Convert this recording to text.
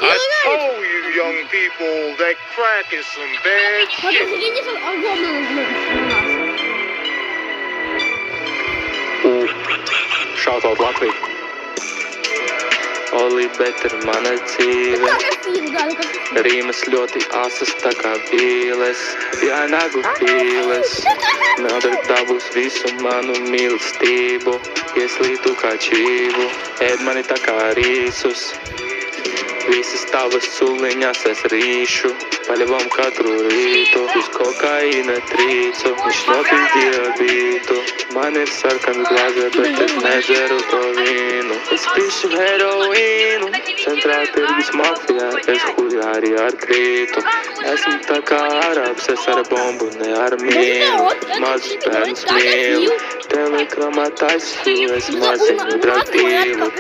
I told you young people that crack is some bad Ладно, shit. прикиньте, что огромный Shoutout Latvija. Oli, bet ir mana dzīve. Как фильм, да, как фильм. Rīmas ļoti asas tā kā bīles, jā, nagu pīles. Nauda dabūs visu manu mīlestību, ieslītu kā čību, ēd mani tā kā rīsus. Visas tavas suliņas es rīšu, paļavam katru rītu, uz kokaīna trīcu, viņš nopizdīja bītu. Man ir sarkans glāze, bet es nedzeru to vīnu. Es pišu heroīnu, centrā tirgus mafijā, es huļā arī ar krītu. Esmu tā kā arabs, es ar bombu, ne ar mīnu. Mazus bērnus mīlu, telegramā taisu, es maziņu draktīlu.